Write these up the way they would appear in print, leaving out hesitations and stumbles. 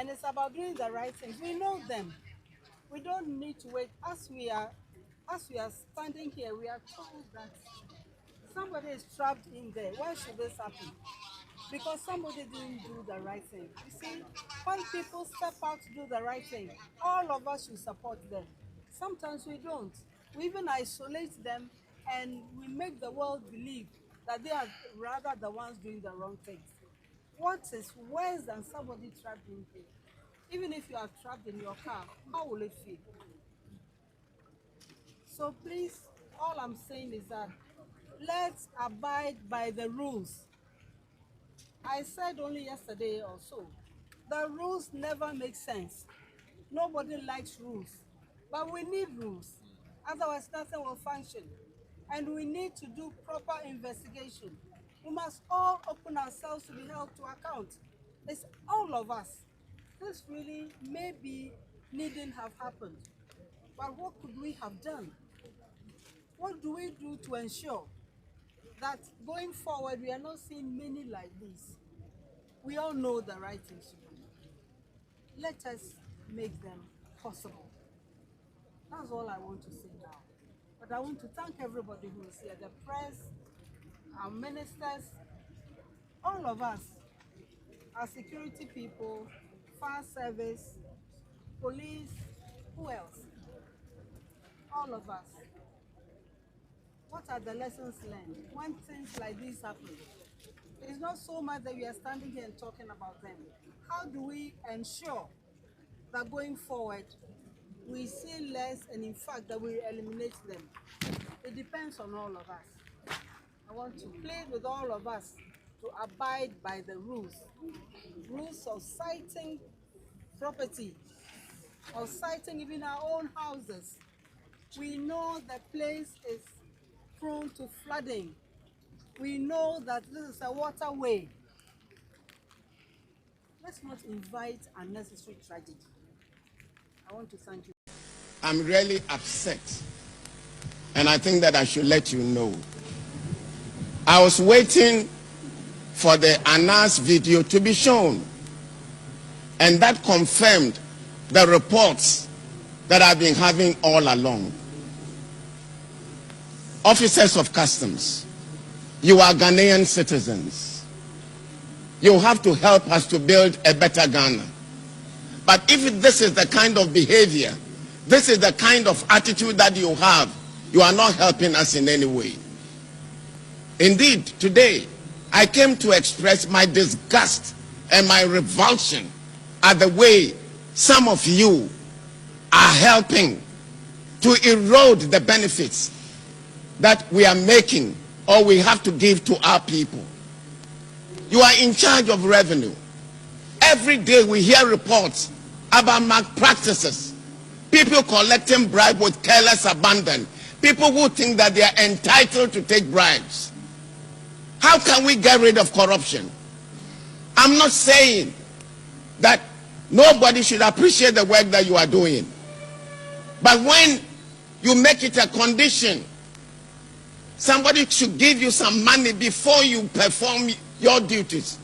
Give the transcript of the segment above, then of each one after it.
And it's about doing the right thing. We know them. We don't need to wait. As we are standing here, we are told that somebody is trapped in there. Why should this happen? Because somebody didn't do the right thing. You see, when people step out to do the right thing, all of us should support them. Sometimes we don't. We even isolate them and we make the world believe that they are rather the ones doing the wrong things. What is worse than somebody trapped in here? Even if you are trapped in your car, how will it feel? So please, all I'm saying is that let's abide by the rules. I said only yesterday or so, the rules never make sense. Nobody likes rules, but we need rules. Otherwise, nothing will function. And we need to do proper investigation. We must all open ourselves to be held to account. It's all of us. This really maybe needn't have happened. But what could we have done? What do we do to ensure that going forward we are not seeing many like this? We all know the right things to do. Let us make them possible. That's all I want to say now. But I want to thank everybody who is here, the press, our ministers, all of us, our security people, fire service, police, who else? All of us. What are the lessons learned when things like this happen? It's not so much that we are standing here and talking about them. How do we ensure that going forward we see less and in fact that we eliminate them? It depends on all of us. I want to plead with all of us to abide by the rules. Rules of citing property, of citing even our own houses. We know the place is prone to flooding. We know that this is a waterway. Let's not invite unnecessary tragedy. I want to thank you. I'm really upset, and I think that I should let you know. I was waiting for the Anas video to be shown, and that confirmed the reports that I've been having all along. Officers of customs, you are Ghanaian citizens. You have to help us to build a better Ghana. But if this is the kind of behavior, this is the kind of attitude that you have, you are not helping us in any way. Indeed, today, I came to express my disgust and my revulsion at the way some of you are helping to erode the benefits that we are making or we have to give to our people. You are in charge of revenue. Every day we hear reports about malpractices, people collecting bribe with careless abandon, people who think that they are entitled to take bribes. How can we get rid of corruption? I'm not saying that nobody should appreciate the work that you are doing, but when you make it a condition, somebody should give you some money before you perform your duties.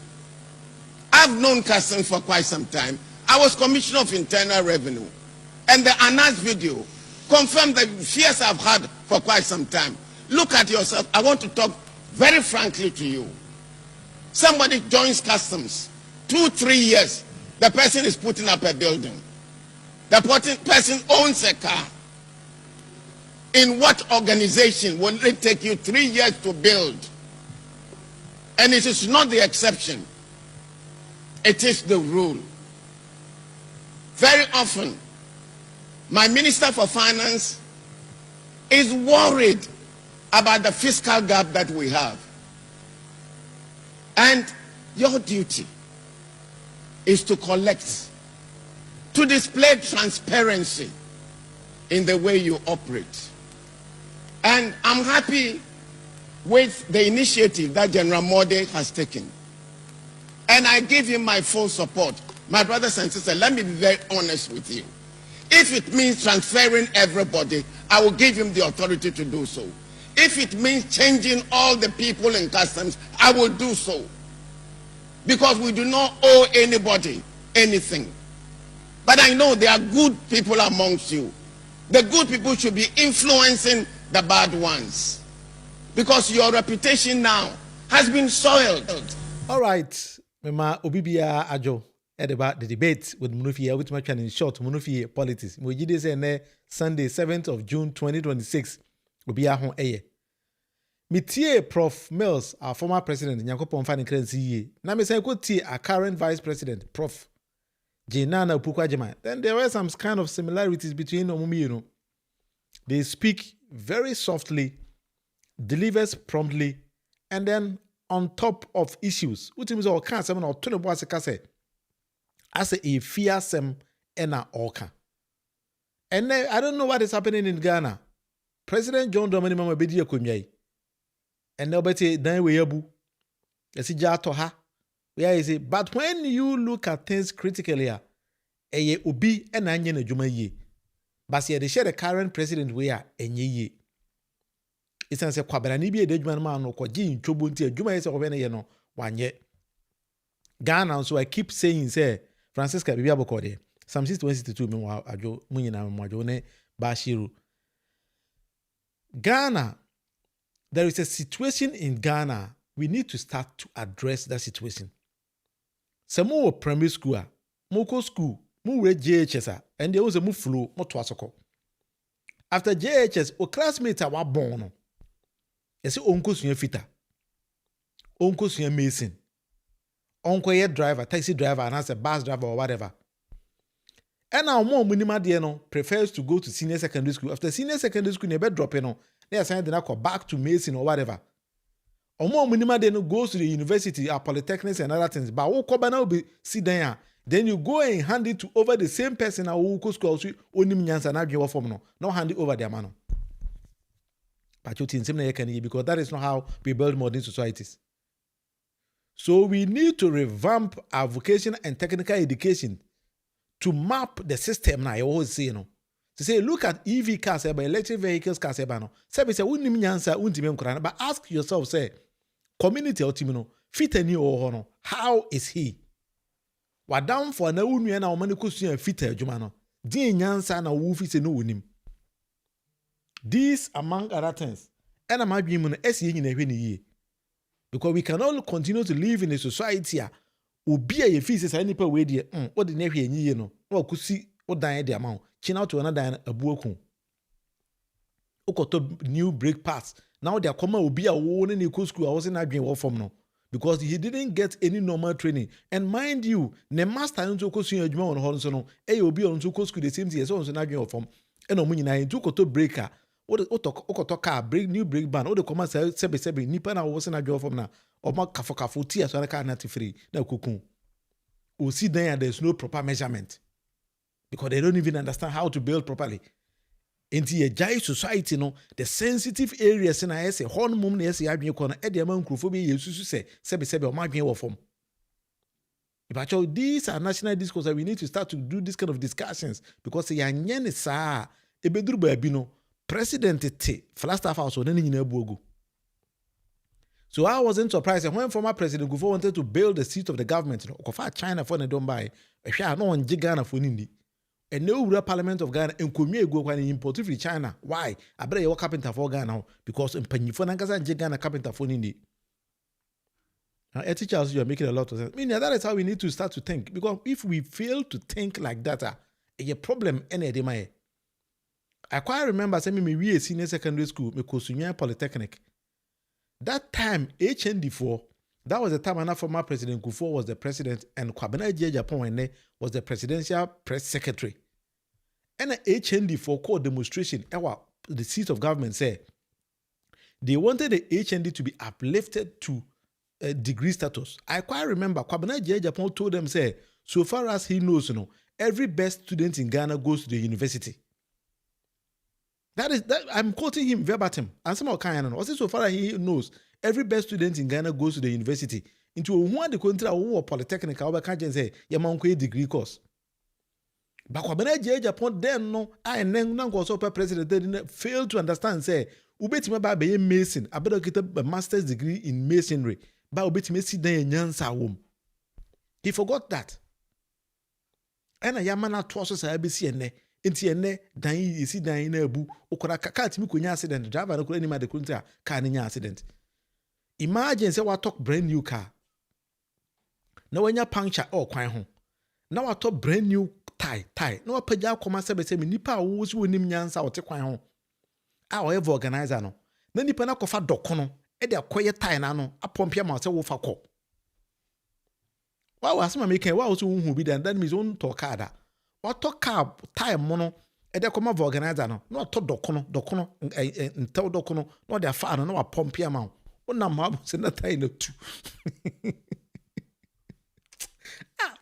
I've known customs for quite some time. I was Commissioner of Internal Revenue, and the Anas video confirmed the fears I've had for quite some time. Look at yourself. I want to talk very frankly to you. Somebody joins customs, 2-3 years, the person is putting up a building. The person owns a car. In what organization will it take you 3 years to build? And it is not the exception. It is the rule. Very often, my Minister for Finance is worried about the fiscal gap that we have. And your duty is to collect, to display transparency in the way you operate. And I'm happy with the initiative that General Mode has taken. And I give him my full support. My brothers and sisters, let me be very honest with you. If it means transferring everybody, I will give him the authority to do so. If it means changing all the people in customs, I will do so. Because we do not owe anybody anything. But I know there are good people amongst you. The good people should be influencing the bad ones, because your reputation now has been soiled. All right, Mama Obibia Ajo, about the debate with Munufia, which much in short, Munufia politics. Mujide say Sunday, 7th of June 2026, Obia Hon Eye. Mitie Prof. Mills, our former president, Nyankopon Fani Krenzi. Na me say ko tie a current vice president, Prof. Jenana Pukwajima. Then there were some kind of similarities between Omumi, you know. They speak very softly, delivers promptly, and then on top of issues. Which means all kinds of or 20 boys as a fearsome ena orca. And then, I don't know what is happening in Ghana. President John Dramani Mama Bedia Kumyai. And nobody then we abu. Yes, Jatoha. Where is it? But when you look at things critically, a ubi and onion a jumaye. But see, they share the current president where enye. It's a kwabrani bi edejuma man no kwaji in trouble nti adwuma yese obene ye no wanye. Ghana, so I keep saying say Francisca Bibi Abokode. Psalm 61:62 me wa adwo munyina me adwo ne Bashiru. Ghana, there is a situation in Ghana. We need to start to address that situation. Some more primary school, moko school, mu read JHS, and there was a move flow, mo to asoko. After JHS, o classmates are born. You see, uncle sunya fita, uncle sunya mason, uncle ye driver, taxi driver, and as a bus driver or whatever. And now more minima no prefers to go to senior secondary school. After senior secondary school, you better drop they assign the back to mason or whatever. Or more minima no goes to the university or polytechnics and other things. But what will be sit there? Then you go and hand it to over the same person who go school only nyansa na dwe form no. No hand it over their man. But you think because that is not how we build modern societies. So we need to revamp our vocational and technical education to map the system now. I always say, to say, look at EV cars, electric vehicles cars, no. Say, but ask yourself, say, community ultimino, fit any or how is he? What down for na unu na omani kusu fit jumano. Di nyansa na wufi se no unim. These, among other things, and I'm arguing because we can all continue to live in a society obi a yefi say nipa we de what the nehwe enyi no na kusi odan de amount china to another abuoku okoto new brake pads now they are come obi a wo ne school I was in adwen wo form no because he didn't get any normal training. And mind you, the master into kosu adwuma on ho so no obi on to school the same thing so adwen wo form and omo nyina into koto breaker okoto car break new brake band the come sebe nipa na wo se na adwen form na omo kafo ti aso na car na free na kokun o see then there's no proper measurement because they don't even understand how to build properly. Into a giant society, no, the sensitive areas in a horn mum na adwen ko na e de man krofobia yesusu sebe o ma adwen wo form. If actually these are national discourse, we need to start to do this kind of discussions because yanye ne saa e beduru ba bi no president te Flagstaff House on nyina buogu. So I wasn't surprised when former President Kufuor wanted to build the seat of the government. Kofa China for ne don buy. Ehwa no on Ghana for nindi. And no Parliament of Ghana and Kumie go when import from China. Why? I better your carpenter for Ghana because in Penifo Nangaza Ghana carpenter for nindi. Now, teachers, you are making a lot of sense. I mean, that is how we need to start to think. Because if we fail to think like that, a problem any day. I quite remember saying me a senior secondary school, me Kosunya Polytechnic. That time, HND4, that was the time when former President Kufuor was the president and Kwabena J. Japan was the presidential press secretary. And the HND4 called demonstration, the seat of government said, they wanted the HND to be uplifted to degree status. I quite remember Kwabena J. Japan told them, say, so far as he knows, every best student in Ghana goes to the university. That is that I'm quoting him verbatim. And some kind of so far as he knows, every best student in Ghana goes to the university. Into one the country or polytechnic, I can't say Yamanque degree course. But when Japan then no, I and then was super president didn't fail to understand. Say, Ubetima by be mason. I better get a master's degree in masonry. But Ubetima sit there in Yansa womb. He forgot that. ena yama na to so sa abesi ene enti ene dan yesi dan na abu okora car timi konya accident driver no kora ni ma de kunta car ni nya accident. Imagine say what talk brand new car na wanya puncture kwan ho na what talk brand new tie na wapaja akoma sebe me nipa wo si wonim nyansa wote kwan ho a oyeve organizer no na nipa na kofa dokono e de akoye tie na no apompia ma se wo fa kɔ wa asema me kan wa so hu bi dan that means on to car da what talk car tie mo no e de koma organizer no na to dokono ntel dokono na de afa no na wapompia ma na ma se na tie na tu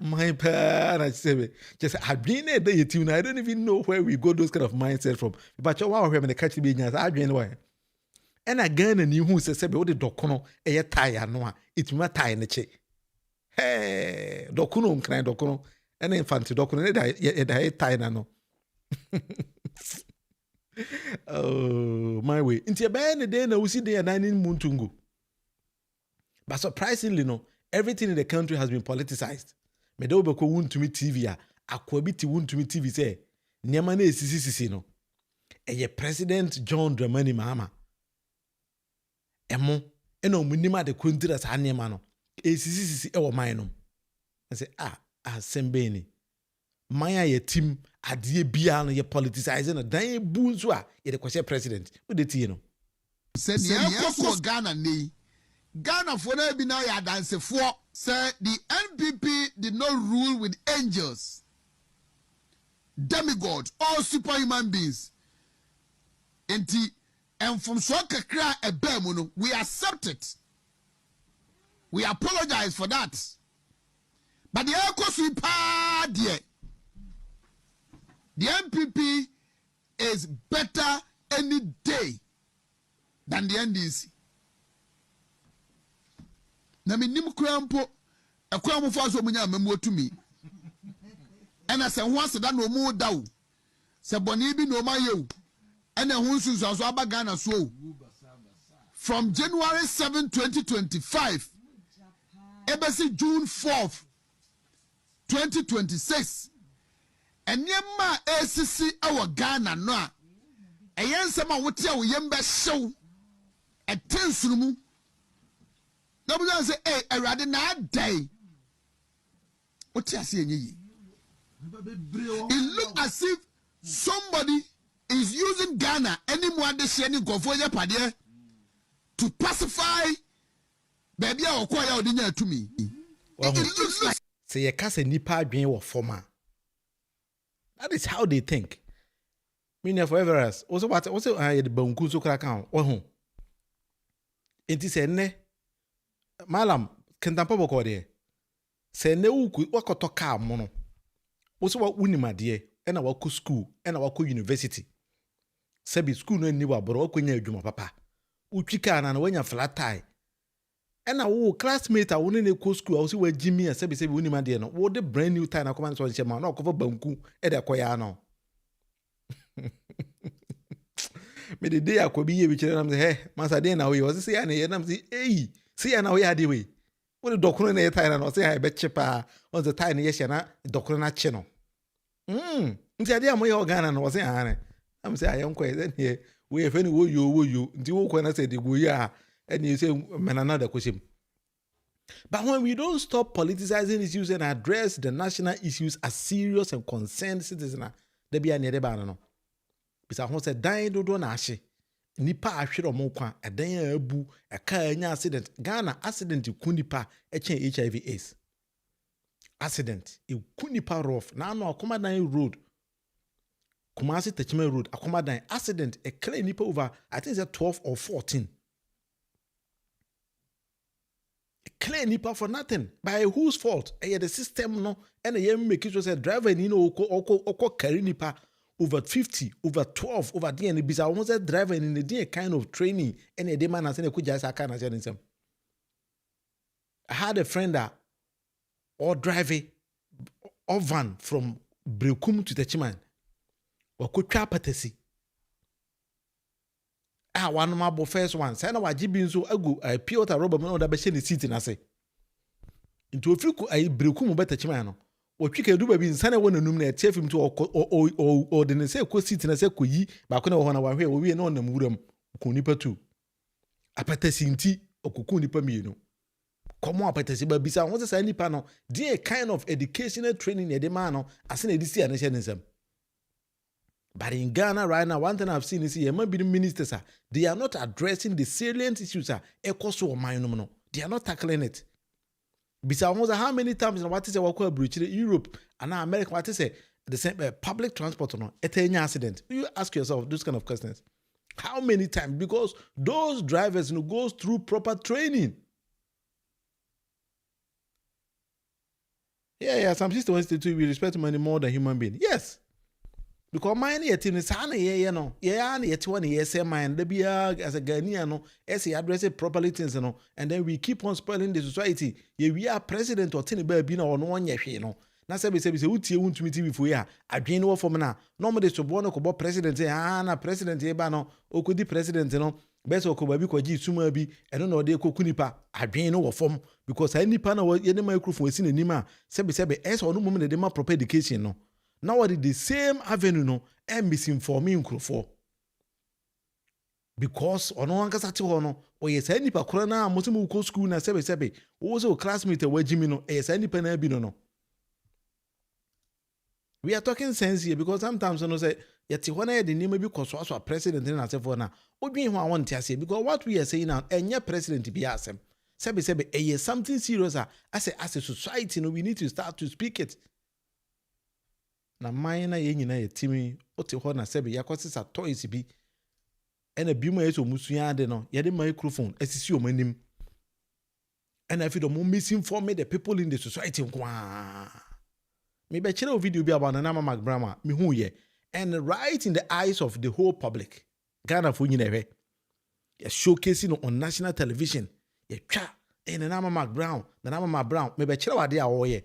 my parents say just I've been there you I don't even know where we go those kind of mindset from but you wow when the catch be nyas I been why and again and you who say be what the dokono e tie no a it ma tie ne che hey dokono nkran dokono and infant dokono e da tie na no oh my way into be the day na we see there dining muntungu but surprisingly no everything in the country has been politicized. Me do be ko wuntumi TV a akwa bi ti wuntumi TV say niam na esisi no. Eye President John Dramani Mahama. Emo ena omunima de kontra sa niam no. Esisi e wo man no. I say asembe ni. Man ye team adie bia no ye politicizing no dan bu nso a ye de kwese president. Wo de tie no. Say ni Ghana ni Ghana for na bi na ya dance for say the NPP did not rule with angels, demigods, or superhuman beings. And from so kakra ebemuno, we accept it. We apologize for that. But the echo sweep the NPP is better any day than the NDC. Na me nim krampo ekwa mo fa so munya mamu otumi ena se ho aseda no mu dawo se boni bi no mayew ena ho nsunsu so aba Ghana so from January 7 2025 ebesi June 4th 2026 enyema esisi awo Ghana no a eyensem a wote a wo yembe hyew etensurumu. Nobody say, hey, I rather not die. What you saying? It look as if somebody is using Ghana anymore this year to pacify baby or choir to me. It looks like say a case nipa adwen wo former. That is how they think. Meaning forever else. Also what also the banku so kra kan wo ho. Enti say ne Malam kentampo boko de se ne wuku wakoto ka mo no wo so wa unimade e na wako school e na wako university sebi school no ni wa boro wakonya adwuma papa utwika na wanya flat tie e na wo classmate a wo ne ko school a wo se wa jimi a sebi unimade no wo de brand new tie na come so nche ma na okofa banku e de koya no me de day akobi ye bi kire na me he masa de na wo ye wo se ya na ye na me eh see ya na we had way. What the document na tie na say I bet chepa on the tie na yes na document na che no. Nti ade am ye Ghana no say ane. Am say ayam kwa then here we if any wo you nti wo kwa na say the go ya and you say menana da kweshim. But when we don't stop politicizing issues and address the national issues as serious and concerned citizens, there be any deba no. Bisa ho say dan dodo na ahye. Nipa ahwere omo kwa edan abu eka anya accident Ghana accident kunipa echen HIV AIDS accident kunipa rough na no Akomadan road Kumasi Techman road Akomadan accident a clear nipa over I think it's 12 or 14 a clear nipa for nothing by whose fault the system no and the make it say driver ni no oko carry nipa over 50, over 12, over the and bisa almost a driver in the kind of training and a demand as could just I had a friend that or driving or van from Brekum to Techiman or could trapatesi. One of my first one, Sana Wajibin so ago, I Piota Robert on the machine is sitting, I say. Into a few I Brekum better Chimano. Otwike du ba bi nsane wona num na etie fim to o de ne se ko sit na se koyi ba ko na wo na wa hwe wo wie na onam wuram ko nipa tu apatasi nti okuku nipa mienu komo apatasi ba bisa ho se sa nipa no the kind of educational training e de ma no ase na edisi ane hye nsam. But in Ghana right now, one thing I've seen is ministers they are not addressing the salient issues they are not tackling it. Because how many times what is a breach in Europe and now America, what is the same public transport no any accident? You ask yourself those kind of questions. How many times? Because those drivers goes through proper training. Yeah, some system wants to we respect money more than human being. Yes. Because mine yet in sana ye no yet one ye say mine the bia as a Ghanaian no as address it properly things no and then we keep on spoiling the society. Ye we are president or tiny baby no one ye no. Na say utie wuntumi ti before ya adwen no for na normally so bo no ko president na president ye ba no okodi president no best okoba bi kwaji suma bi eno na ode koku nipa adwen no wo form because any nipa na ye ne microphone esi nanima sebe eso no mum na de ma proper education no. Now what is the same avenue no and misinforming for because ono anka sati ho no o yes any pa kora na motimu ko school na sebe wo so classmate wa jimi no yes any pa na bi no. We are talking sense here because sometimes you know say yet when I the name be so president na say for na odwin ho awon tiase because what we are saying now enye president bi asem sebe yes something serious as a society no we need to start to speak it. Na mine ye nyina ye timi ote ho na sebe yakosisa toys bi ena biuma yeso musua ade no ye de microphone asisi omanim ena fi do mo misinform the people in the society kwa me be kire video bi about na mama grandma me hu ye and right in the eyes of the whole public Ghana fo nyina hwe ye showcasing on national television ye twa ena na mama brown me be kire wade a wo ye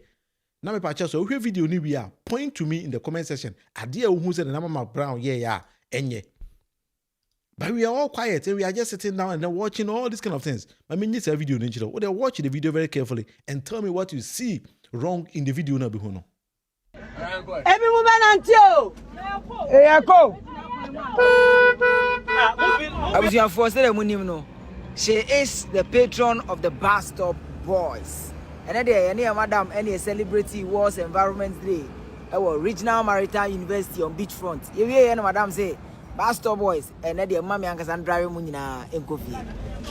na me pacha so hwe video ni wi point to me in the comment section ade a who said na mama brown yeah enye. But we are all quiet and we are just sitting down and then watching all these kind of things. I mean this video ni chiro o dey watch the video very carefully and tell me what you see wrong in the video na be hono. Every woman antio eyako abusia for say munim no she is the patron of the bus stop boys. And then any madam any celebrity was Environment Day our Regional Maritime University on beachfront. You hear madam say bus stop boys and then the mommy and can drive mu nyina enkofi.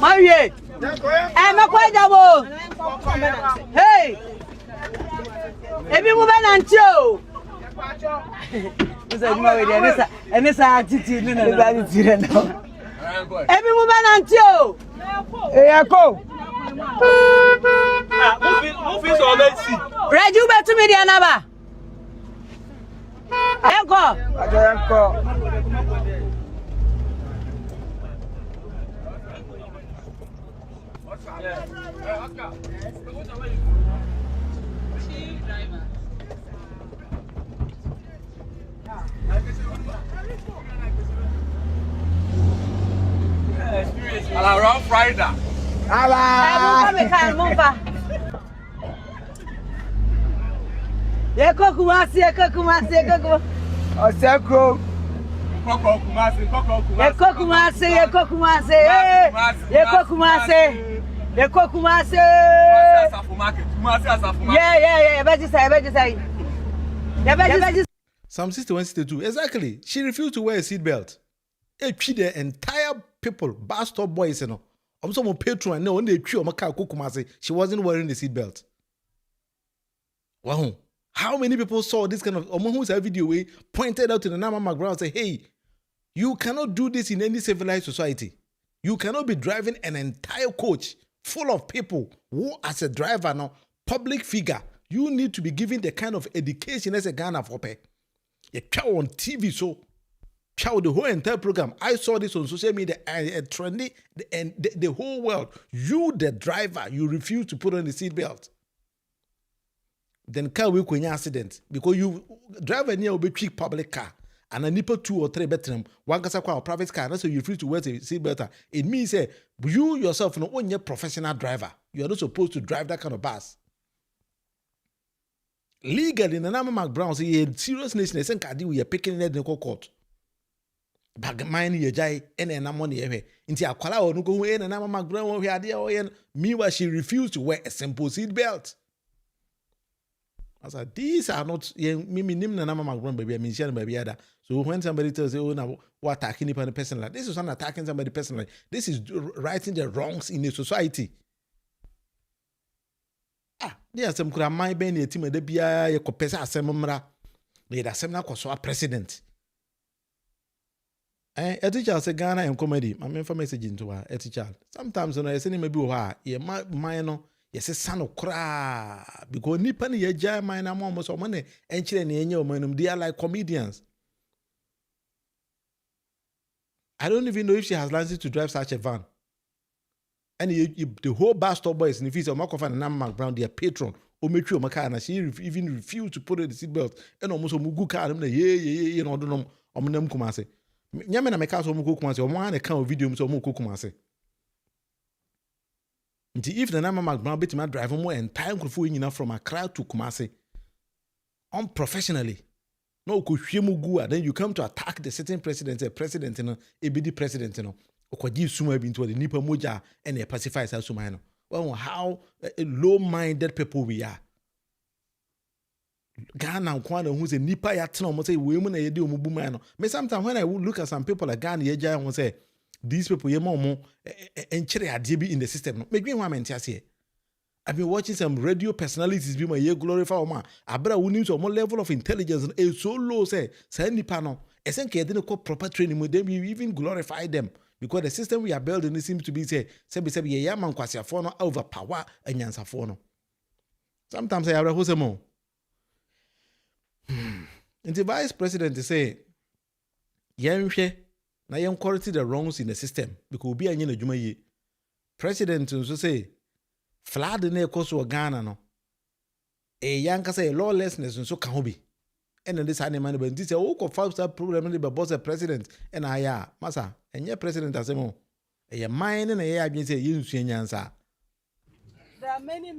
Marie. Makwa jabo. Hey. Every woman antio. This is my way and this attitude no. Every woman antio. Eyako. Moving so mercy. Reju betu me dia naba. Enko. Around Friday. Yeko kumasi. Osekro Yeko kumasi. Yeah. Some sister 162 exactly. She refused to wear a seatbelt. The entire people, bus stop boys, you know. I'm some patron no when they chew my car she wasn't wearing the seatbelt. Wow. How many people saw this kind of who's a video way pointed out to the Nama McGraw and say, hey, you cannot do this in any civilized society. You cannot be driving an entire coach full of people who as a driver now, public figure, you need to be given the kind of education as a Ghana for pay. You on TV so the whole entire program. I saw this on social media and trendy and the whole world. You, the driver, you refuse to put on the seatbelt. Then car will go accident because you drive near a big public car and a nipple 2 or 3 bedroom, one a private car. That's why you refuse to wear the seatbelt. It means you yourself not only a professional driver. You are not supposed to drive that kind of bus. legally na Nana McBrown say ye serious nation sen ka di we picking in the court. Bag mine ye jai ene na money ehwe. Nti akwala o no go hu Nana McBrown wo hwe ade o ye. Meanwhile she refused to wear a simple seat belt. I said, these are not me nim Nana McBrown baby. I mean, share baby other. So when somebody tells you, oh, now what attacking a person like this is not attacking somebody personally. This is righting the wrongs in the society. There are some could have my benny team of the BIA, a copesa semumra. They are seminar so a president. A teacher say Ghana and comedy. My main for message into her, a teacher. Sometimes when I send him a boo, ye minor. Yes, a son of cra because nippany ye jam mine almost or money and chilling in your man, they are like comedians. I don't even know if she has licensed to drive such a van. And the whole bus stop boys in the fees of Markov and Nam Brown, their patron, Ometrio Makana, she even refused to put the seatbelt and almost a mugu car, ye, no, don't know, Omnum Kumase. Yamana make out of Muku Kumase, or one account of videos of Muku Kumase. If the Nana McBrown bit my driver more and time could fool enough from Accra to Kumasi unprofessionally. No kushimugua, then you come to attack the sitting president, a president, a BD president, or give Suma into the Nipa Moja and a pacifies as Sumano. Well, how low-minded people we are. Ghana, Kwana, who's a Nipa Yatno, must say women a do Mubumano. But sometimes when I would look at some people like Ghana, Yaja, and say, these people, you more and cherry are DB in the system. Make me one mention here. I've been watching some radio personalities be my year glorify ma. Abra who needs more level of intelligence and is so low, say any panel. SNK didn't call proper training with them, we even glorify them. Because the system we are building it seems to be say, Sebi Yaman Kwasia Fono overpower and Yansa Fono. Sometimes I have a who's more. And the vice president say, Yamshe. Na yen correct the wrongs in the system because obi anya na dwuma ye president so say flood na ekoso Ghana no yanka say lawlessness so ka ho bi and this animal but this o ko five-star problem the boss president and aya masa enye president asemo mine na ye adwen say ye nsu nyansa. There are many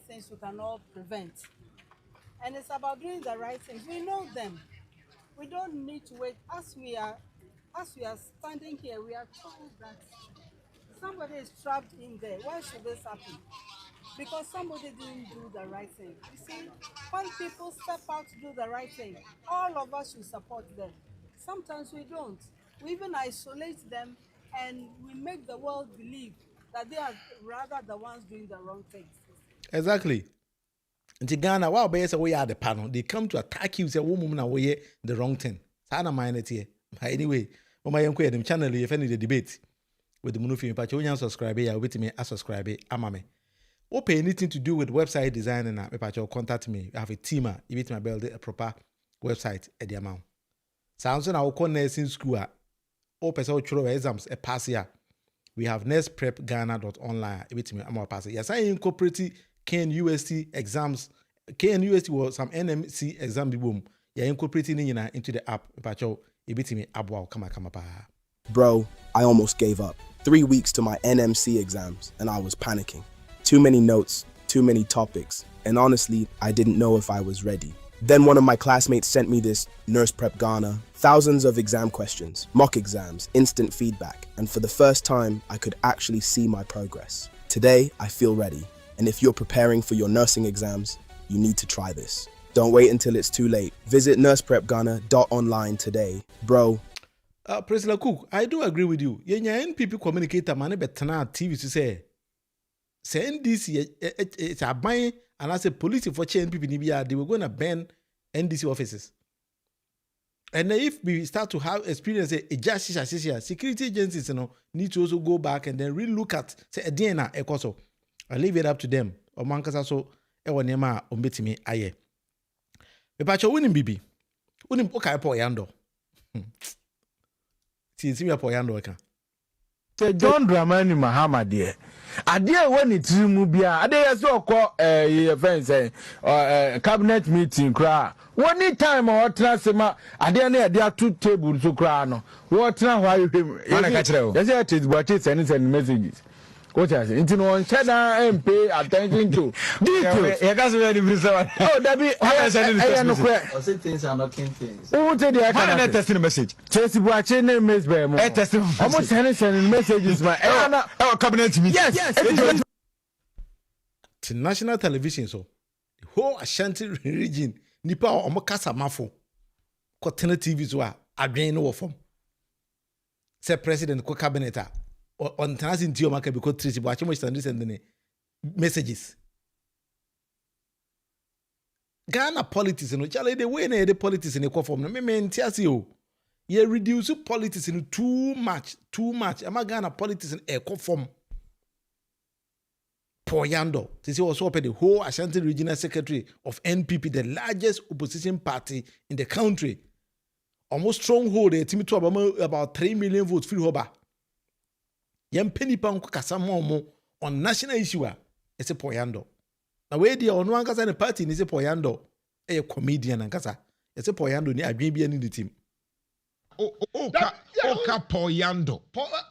things we cannot prevent, and it's about doing the right things. We know them. We don't need to wait. As we are standing here, we are told that somebody is trapped in there. Why should this happen? Because somebody didn't do the right thing. You see, when people step out to do the right thing, all of us should support them. Sometimes we don't. We even isolate them and we make the world believe that they are rather the ones doing the wrong things. Exactly. In Ghana, while they say we are the panel, they come to attack you, say, woman, we the wrong thing. Sana mind it here. Anyway, my young queer channel, if any the debate with the Munufi, but you subscribe, I will me a subscribe, amame. Open anything to do with website design and you contact me. I have a team, you meet my build a proper website at the amount. Sounds on our core nursing school. Open so through exams a pass here. We have nurseprepghana.online. You meet me, I'm a pass. Yes, I incorporate KNUST exams. KNUST was some NMC exam boom. You're incorporating into the app. Bro, I almost gave up. 3 weeks to my NMC exams and I was panicking. Too many notes, too many topics, and honestly, I didn't know if I was ready. Then one of my classmates sent me this Nurse Prep Ghana, thousands of exam questions, mock exams, instant feedback, and for the first time, I could actually see my progress. Today, I feel ready, and if you're preparing for your nursing exams, you need to try this. Don't wait until it's too late. Visit nurseprepghana.online today. Bro. President Cook, I do agree with you. Yenyan people communicate a man betana TV to say NDC it's a buy and as a police for change people they were going to ban NDC offices. And if we start to have experience a justice security agencies need to also go back and then really look at say a DNA ekoso. I leave it up to them. Or mankasa so ewanema ombetimi aye. Mepacho winning bibi. Winning okay po Yando. See me po Yando aka. Say John Dramani Mahama dear. Adia when it's mubia. Adia so call cabinet meeting cry. One time or transema. Adia ne adia 2 tables to cry no. What now why you him? Yes, it is what it's and messages. What I say? Into no China and pay attention to details. You guys really listen. Oh, that be I no credit. I say things are not things. Who tell you I Why can not testing the message? Chelsea Boache name is Bemo. I testing. Almost sending messages my Oh, cabinet meeting. Yes. To national television so the whole Ashanti region nipa omo kasa mafo ko tena TV so a adwen no wo fom say president ko cabinet a on tena nti o maka be ko treat bo ache mo send messages Ghana politics no chale the way na the politics in ko form no me ntiase o ye reduce politics in too much ama Ghana politics in e ko form for Yando. This is also the whole Ashanti Regional Secretary of NPP, the largest opposition party in the country. Almost stronghold, about 3 million votes free hoba. Yam penny pound kasamomo on national issue. It's a Poyando. Now where the on one kasa party is a Poyando, a comedian and kasa. It's a Poyando ni agreeing in the team. Oka Poyando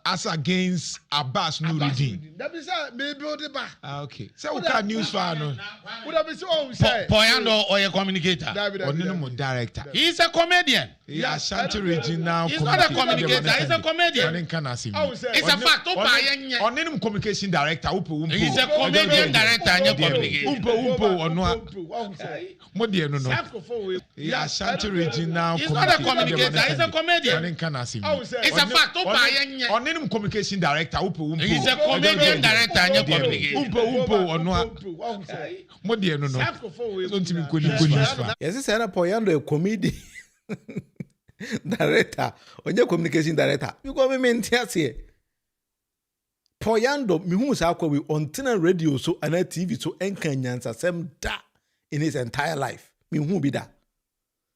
as against Abbas Nuruddin. That is maybe the back. Okay. So Oka news fan. Would have been so say Poyando or a communicator Or no director. he's a comedian Yeah, Ashanti regional. he's not a communicator he's a comedian it's a fact On any communication director, he's a comedian director and a communicator Yeah, Ashanti regional. he's not a communicator he's a comedian it's a fact On any communication director, he's a comedian director and a communicator Yes, Sarah Poyando, a comedian director, or your communication director. You go me here. Poyando, me who's aqua with on radio so and TV so enkanyans same da in his entire life. Me who be that.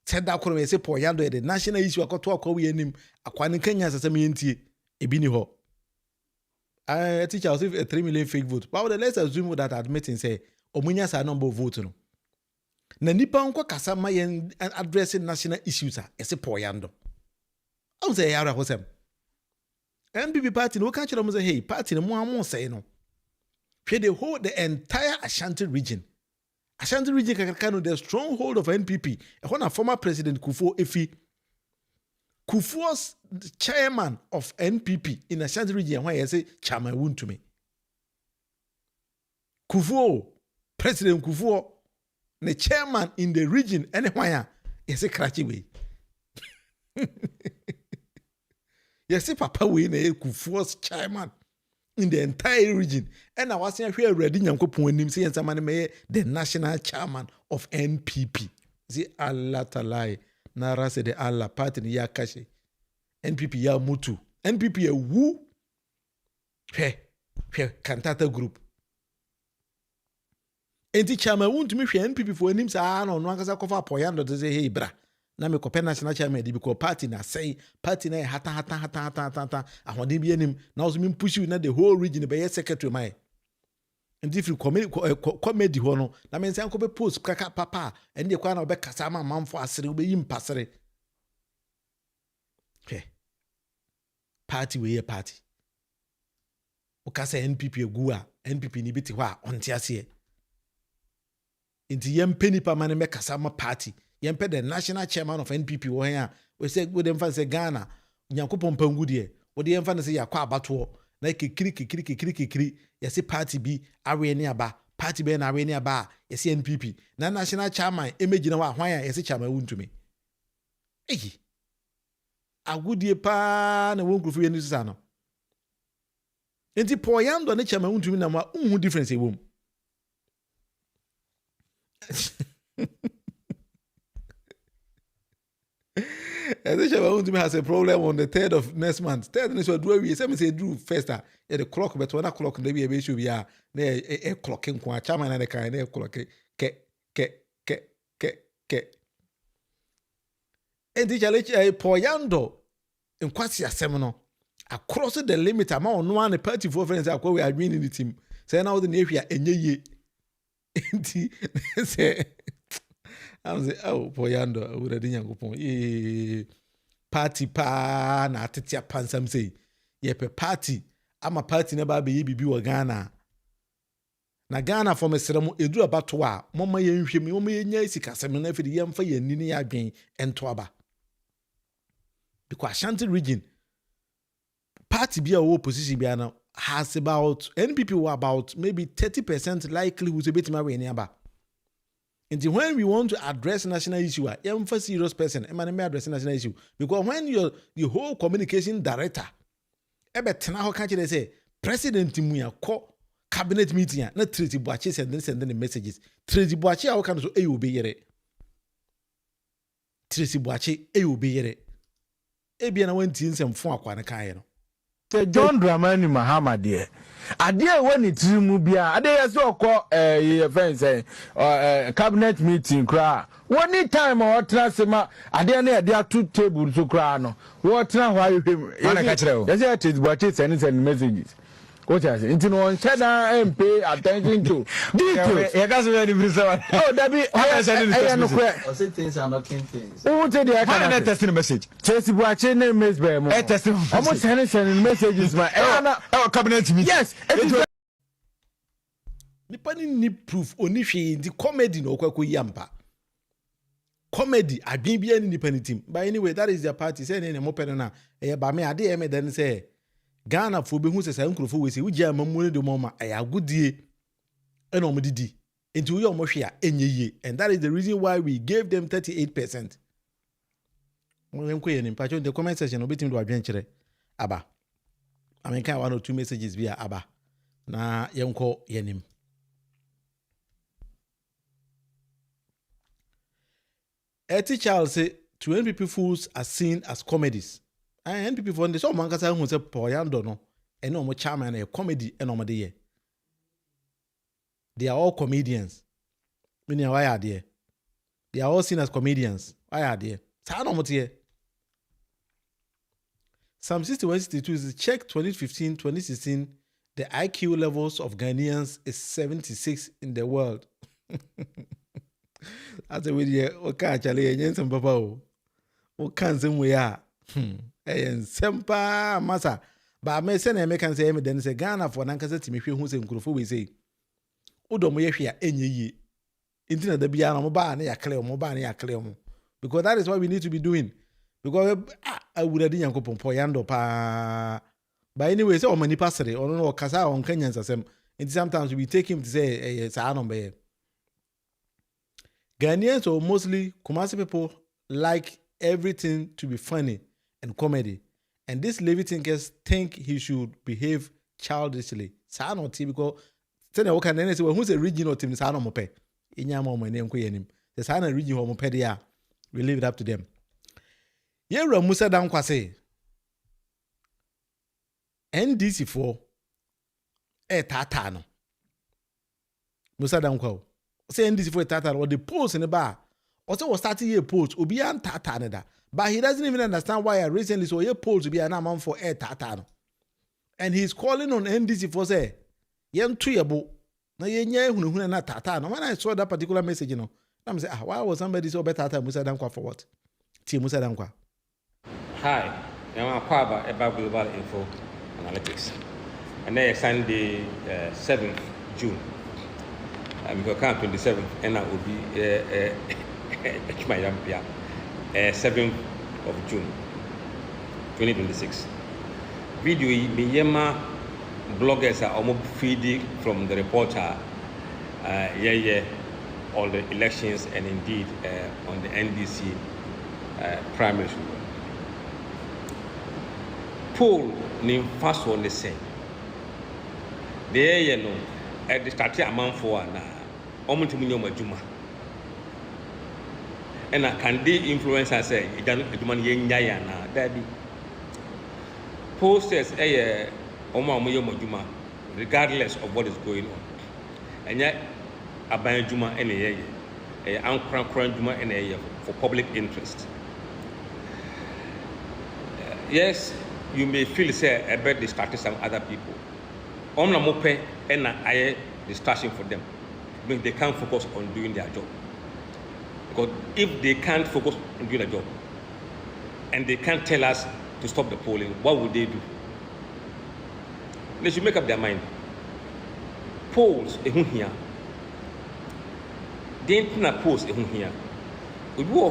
Said that could say Poyando the national issue I to akwa we him akwa Kenyans same yenti ebini ho. I teach us if a 3 million fake vote. But let's assume that admitting say omunya sa number of votes no. Na nipa nko kasa ma yen addressing national issues a ese Poyando. I say yara hosem. NPP party no catch them say hey party no mo say no. The entire Ashanti region. Ashanti region kakano the stronghold of NPP. E na former president Kufuor Efi. Kufuor's chairman of NPP in Ashanti region why say chairman won to me. Kufuor, President Kufuor, the chairman in the region anywhere is a cratchy way. Yes, Papa we na Kufuor's chairman in the entire region. And I was saying here ready Nyankopon nim say somebody may the national chairman of NPP. See Allah talai nara se de Allah party ni ya kashe. NPP ya mutu. NPP ya wu. Cantata group. Enti chairman won't me hwe NPP for nim sa no no akasa kofa Poyando to say hey bra. Na me kope national chairman di because party na say party na hata ahode bi anim na also me push you na the whole region be secretary mai. And if you comedy ho no na me nsan ko be post kaka papa and dey kwa na be kasa ma manfo asere be yim pasere. Party we party. O kasa NPP egu a NPP ni biti ho a onte ase. Inti yempe nipa mane me kasa ma party. Yempe the national chairman of NPP wo here. We say we dem fan say Ghana Nyankopon pangu de. We dem fan say yakwa abato na kikiri yesi party bi awe ni aba. Party be na awe ni aba yesi NPP. Na national chairman emegina wa hwan ya yesi chairman wuntumi. Eyi. Agudie pa na won grufu yenu sisa no. Enti Poyando ne chairman wuntumi na ma unhu difference e wom. And the chairman has a problem on the 3rd of next month. 3rd is what we say Drew first at the clock, but 1 o'clock the be should be a clock in kwa chairman and the kind of clock ke. And the challenge Poyando in Kwasi Seminole across the limit amount no one party for friends are we are winning the team. Say now the navy and ye say I say oh Poyando would party pa na tetia pansam say ye pe party ama party na ba be bibi wo Ghana na Ghana for mesrem edu abato a mama ye nhwem mama ye nya sikasem na afidi ye mfa ye nini ya adwen ento aba because Ashanti region party be a opposition be now has about NPP were about maybe 30% likely to be to marry aba. And when we want to address national issue, I'm for serious person, I'm not address national issue. Because when you're the whole communication director, how can't you say President Timuya call cabinet meeting, not treaty watches and then sending the messages. Treaty watches, how can so a will be here? Treaty watches, a will be here. Ebiana went in some form of Kayano. John Dramani Mahama dear. Adia when it mu bia adia so call friends cabinet meeting cra one time or transema adia na adia two tables so cra no what na why him yes it is what it send messages what I say into no shut down and pay attention to details you guys very different oh that be I say things are not things who say they can test the message Chelsea Boache name is be mo test almost sending messages my cabinet meeting yes nipa ni proof oni hwe the comedy no kwako yampa comedy adwen bia ni nipa ni team but anyway that is their party say na mo pɛ na ba me ade e me dan say Ghana for be hu say nkrofo we say ugia mamu de mo ma agudie e na omdidi enti we omo hwe a enyeye and that is the reason why we gave them 38%. Mo enko ye ni pa the comment section obetim do adwen kire aba amenka one or two messages via aba na yenko yenim. Eti Charles say 2 NPP fools are seen as comedies. And NPP for the so man kasa hu say Yando no ene omo chairman na comedy ene omo de ye. They are all comedians. Meaning why are they? They are all seen as comedians. Why are they? Sa no mo tie. Psalm 61-62 is check 2015-2016. The IQ levels of Ghanaians is 76 in the world. That's a way you can't challenge against some papa. O can't say we are. And sempa massa. But I may send a American say, then say Ghana for Nankasa to me who say Nkrofo we say. Udo mo yehia enye Internet the bia no mo ba na ya clear mo ba na ya clear mo. Because that is what we need to be doing. Because I would have done Yankopon Yando pa. But anyway, so many passere or no kasa on Kenyans asem. And sometimes we take him to say it's a number. Ghanaians or mostly Kumasi people like everything to be funny and comedy. And this Levy thinkers think he should behave childishly. Sano ti because tell you can say who's a regional team Sano mope. Inyama mo name ko yenim. The Sano region mo pe dia. We leave it up to them. Yera Mussa Dankwah say NDC for tata no. Mussa Dankwah say NDC for tata or the post in the bar. Also was starting a post obi an tata ne da. But he doesn't even understand why I recently saw a post to be an amount for tata no. And he's calling on NDC for say yen tuyabo na yenye hunu na tata no. When I saw that particular message, you know, I'm say why was somebody so better tata Mussa Dankwah for what? T Mussa Dankwah. Hi, I'm Akwaba about Global Info Analytics. And then Sunday, 7th June. I'm going to come 27th, and I will be 7th of June, 2026. Video Miyema bloggers are almost feeding from the reporter, all the elections and indeed on the NDC primaries. Poll name first one the same. The no at the start amount for na omutumunyo majuma. And I can the influencer say eduman yenya ya na dabi. Posters omutumunyo majuma regardless of what is going on. And yet aban juma ene ankran juma ene for public interest. Yes, you may feel say about distracting some other people. Omna mope and I distraction for them. Because they can't focus on doing their job. Because if they can't focus on doing their job and they can't tell us to stop the polling, what would they do? They should make up their mind. Polls, here. They ain't polls, here. We go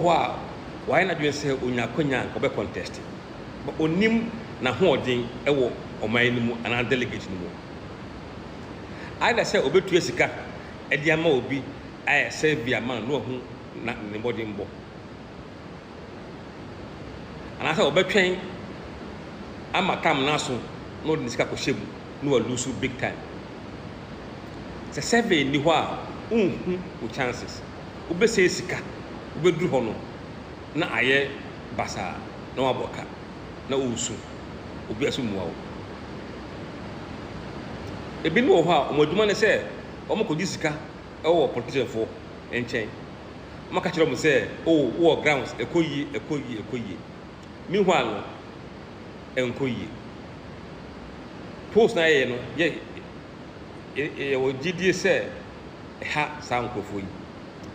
why not doing say unya konya ko be contest. But onim na hoodin e wo oman ni mu and delegate ni mu. Either say obetu sika e dia ma obi I say bia man no hu na ne body mbo. And I say obetwen ama kam na so no de sika ko shebu no lose big time. Say survey ni ho a unhu o chances. Obe say sika obedu ho no na aye basa na waboka na usu obi asu muawo ebi no ho a omaduma ne se omako sika e wo politician for enchen maka kire mo se oh wo grounds ekoyi meanwhile enkoyi post na ye no ye wo gidi se ha sound kofo yi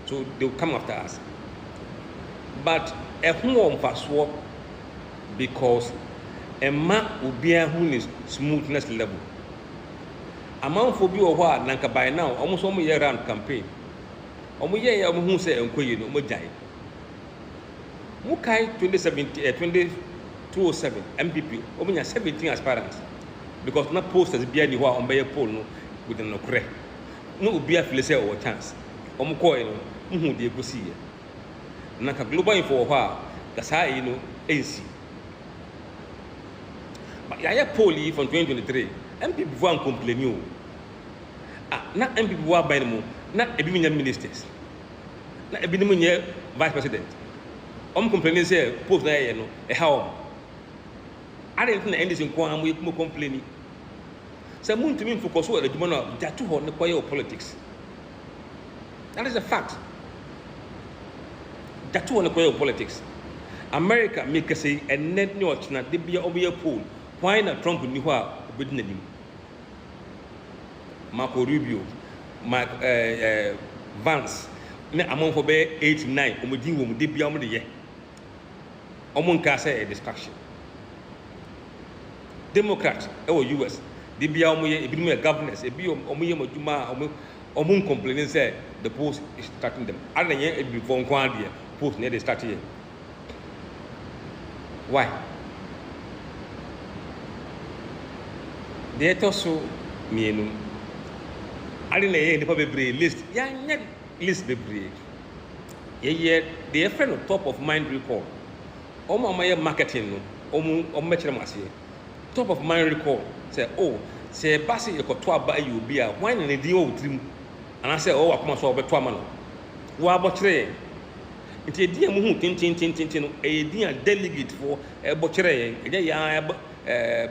so they will come after us. But a home for because a man will be a who is smoothness level. Amount for you or what, Nanka by now, almost 1 year round campaign. Omo ye who say enkoyi no mo jai. Mukai 2007 MPP, omo 17 aspirants. Because not posters be any on by a poll no with no cre. No be a feel say or chance. Omo ko no who dey go see. Naka global info wa kasa no ANC. But ya poll from 2023 MPP vo complain you. Na MPP wa by no na ebi nya ministers. Na ebi no nya vice president. Complaining say post na ye no e ha I didn't na NDC nko am mo complaining. Say mun to me focus on the demand no jatu ho ne koye politics. That is a fact. Jatu ho ne koye politics. America make say a net new na de bia obiye poll. Why na Trump ni ho a obedi nanim. Marco Rubio, Vance, ne among for be 8 9 omodin wo de bia omde ye. Omo nka say a distraction. Democrats US they be governors be complaining say the post is starting them. I don't know before post near they start here. Why? They also me I didn't know the list. Yeah, list be yeah, they friend of top of mind report. My marketing no top of mind recall say oh say basi e koto aba you be a why na dey o trim and I say oh akoma so obeto ama no wo abokire nti edi am hu tin no e di a delegate for e bokire e ya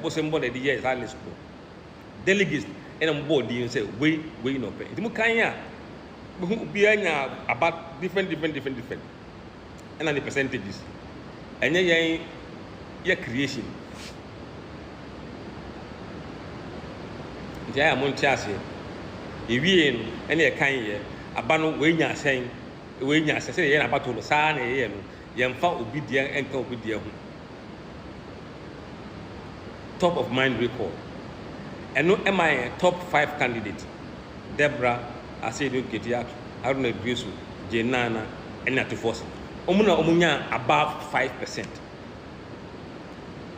bosembo de dey is honest delegates and am board dey say we no pay nti mu kan ya be anya about different and the percentages and your creation. Jaya Montiasi, if we any kind year, a bano wenya saying, wenya say, about to the sun, Yamfa will be dear and come with dear. Top of mind recall. And no am I a top 5 candidate. Deborah, I say don't get yet, I don't agree with Jenana, and not to force. Omunya above 5%.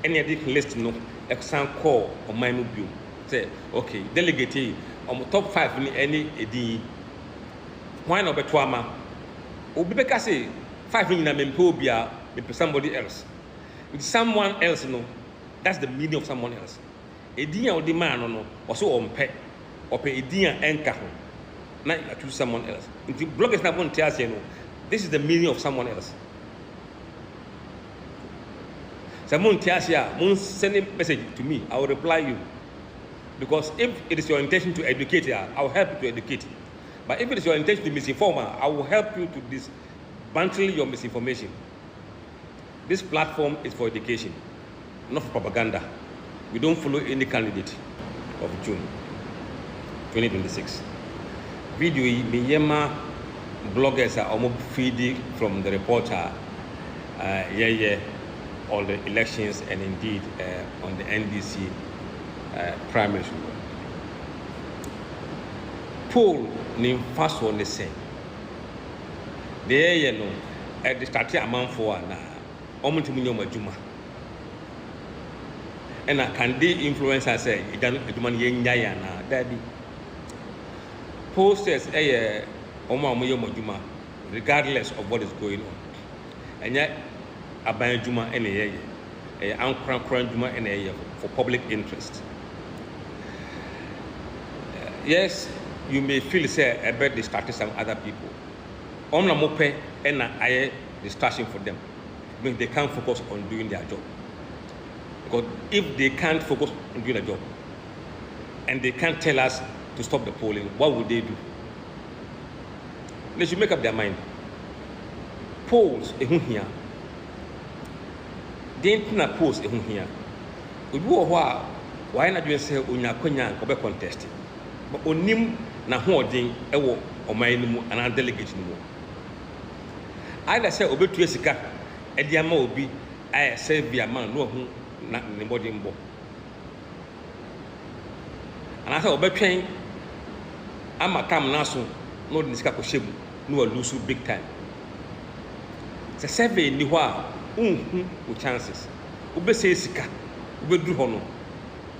Any additional list no exam call on my mobile. Say, okay, delegate on top 5 in any edi. Why not be tuama? Obibeka say 5 in a mempobia with somebody else. With someone else, no, that's the meaning of someone else. Edia or the man no, also on pet or pay edia enka. Not to someone else. Into bloggers not going to tell you, no, this is the meaning of someone else. Someone tells you, send a message to me, I will reply you. Because if it is your intention to educate her, I will help you to educate. But if it is your intention to misinform her, I will help you to dismantle your misinformation. This platform is for education, not for propaganda. We don't follow any candidate of June 2026. Video Miyema bloggers are almost feeding from the reporter all the elections and indeed on the NDC primary school. Poll ni fast on the same. There you know at the start a month for na almost minimum juma. And I can de influencer say man yenya na daddy. Posters juma regardless of what is going on. And yet aban juma any ankran juma any for public interest. Yes, you may feel say about the started some other people. Omna mope and I distraction for them. I mean, they can't focus on doing their job. Because if they can't focus on doing their job and they can't tell us to stop the polling, what would they do? They should make up their mind. Polls here. They ain't polls here. We do why not just say unya konya kobe contest. But onim na holding ewo omanimu and delegate no. Either say obetu sika e dia ma obi I say bia man no hu na ne body mbo. And I say obetwen ama kam na so no de sika ko shebu no lose big time. Say survey ni ho a unhu o chances. Obe say sika obedu ho no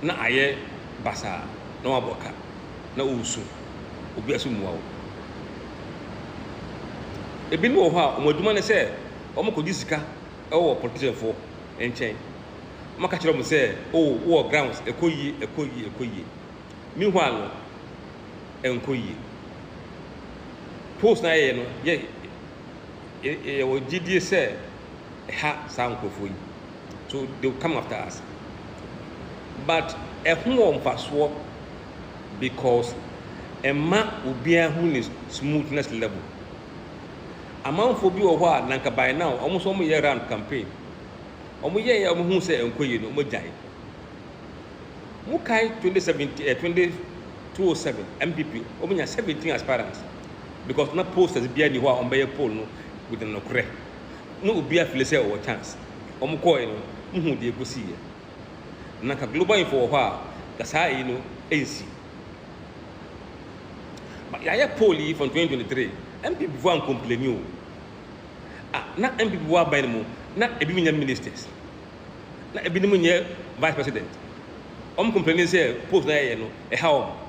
na aye basa na waboka na usu obi asu muwa. Ebi no ho a omaduma ne say omokodi sika ewo politician for enchen maka kire mo say oh wo grounds ekoyi. Meanwhile enkoyi post na ye no ye wo gidi say ha sound kofo yi, so they will come after us. But ehun mpaso because emma obia hu ni smoothness level. Amount for bi o ho a nanka by now almost almost year round campaign. Omo ye omo hu say enkoyi no mo jai. Mukai 2007 MPP omo nya 17 aspirants because na posters bia ni ho a ombe poll no with no kre. No obia feel say o chance. Omo ko no hu de egosi ye. Nanka global info ho a kasa yi no ensi. But ya poll from 2023 MPP vo complain o. Na MPP vo by no na ebi nya ministers. Na ebi no nya vice president. Complaining say post na ye no e how.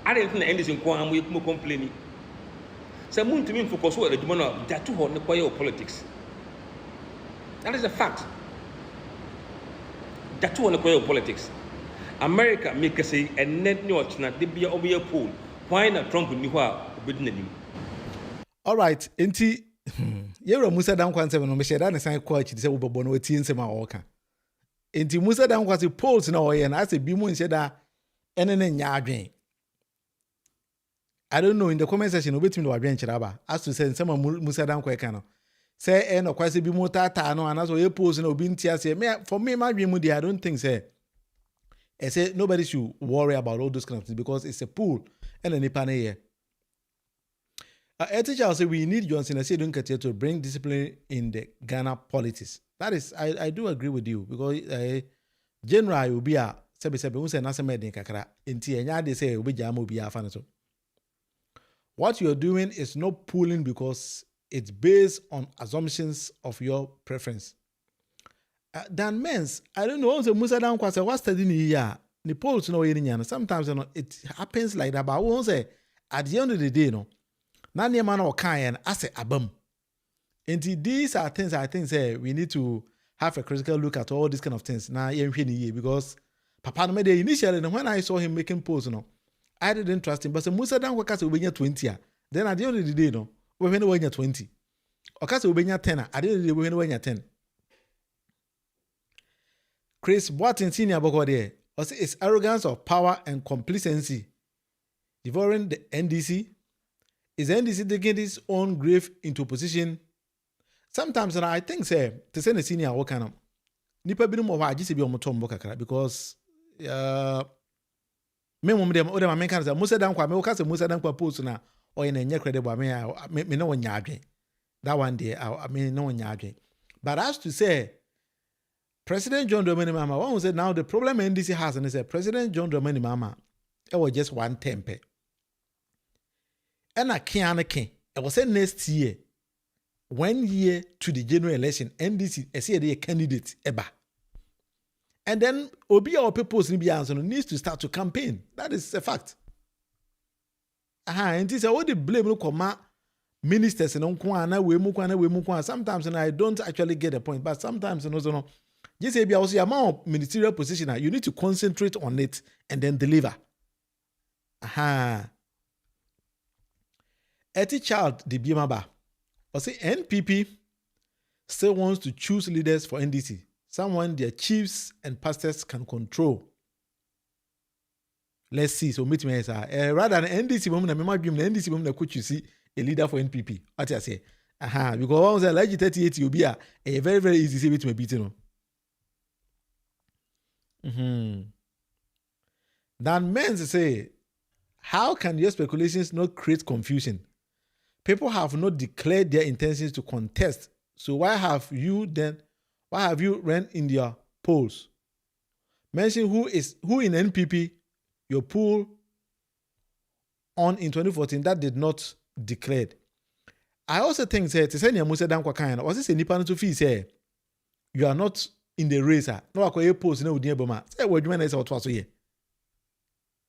I didn't na NDC nko am we complaining. Say muntumi focus o edwuma no that to ho ne koye politics. That is a fact. That to ho ne koye politics. America make say and net no china de bia obiye poll. Why na Trump ni ho a obedi nanim. All right, enti yero Mussa Dankwah nsem no me sheda ne san ko achi se wo bobo no ati nsem a wo ka. Enti Mussa Dankwah se polls na wo ye na ase bi mu nsheda ene ne nya adwen. I don't know, in the comment section obetimi no adwen kira ba. As to say nsem Mussa Dankwah ka no. Say e no kwase bi mu tata no anaso ye polls na obi ntia se me for me my dream mu I don't think say I say nobody should worry about all those kind of things because it's a pool and a nipa na here. A teacher will say we need Johnson I say don't continue to bring discipline in the Ghana politics. That is, I do agree with you because general will be a sebe who say nasa made in kakra inti enya they say obi jam obi afan so. What you're doing is not pulling because it's based on assumptions of your preference. Dan mens, I don't know. Also, Mussa Dankwah say what studying here. The polls no yin. Sometimes you know, it happens like that. But I won't say at the end of the day, no. Na near man or kind as a abum. And these are things I think say we need to have a critical look at all these kind of things. Now, because Papa no made initially, and when I saw him making polls, no, I didn't trust him. But so Mussa Dankwah will be 20. Then at the end of the day, no, we when you're 20. Or case will be 10. At the end of the day, when you're 10. Chris Boatin Senior Bokode also it's arrogance of power and complacency. Devouring the NDC. Is the NDC taking its own grave into position? Sometimes I think say to send a senior work on nipa bi no mo wa agisi bi o moto mbo kakra because me mo dem o dem amen kan say Mussa Dankwah me o ka say Mussa Dankwah post na o ye na nye credible me no nya adwen that one day I mean no nya adwen but as to say President John Dramani Mahama, one who said now the problem NDC has, and they said President John Dramani Mahama, it was just one temper. And I can't, it was said next year, 1 year to the general election, NDC, I see a candidate, Eba. And then Obi or people needs to start to campaign. That is a fact. And this is what the blame no come ministers and sometimes and I don't actually get the point, but sometimes and also just say also amount of ministerial position, you need to concentrate on it and then deliver. Eti child the Biamaba. Or say NPP still wants to choose leaders for NDC. Someone their chiefs and pastors can control. Let's see. So meet me rather than NDC woman, NDC woman could you see a leader for NPP. What I say? Because once I like 38, you'll be a very, very easy to be beaten. Then men say, how can your speculations not create confusion? People have not declared their intentions to contest. So why have you ran in their polls? Mention who in NPP your poll on in 2014 that did not declared. I also think that Mussa Dankwah kind was this a nipa to feel say you are not in the race. No akwa post na odi eboma. Say wadwuma na say otwaso ye.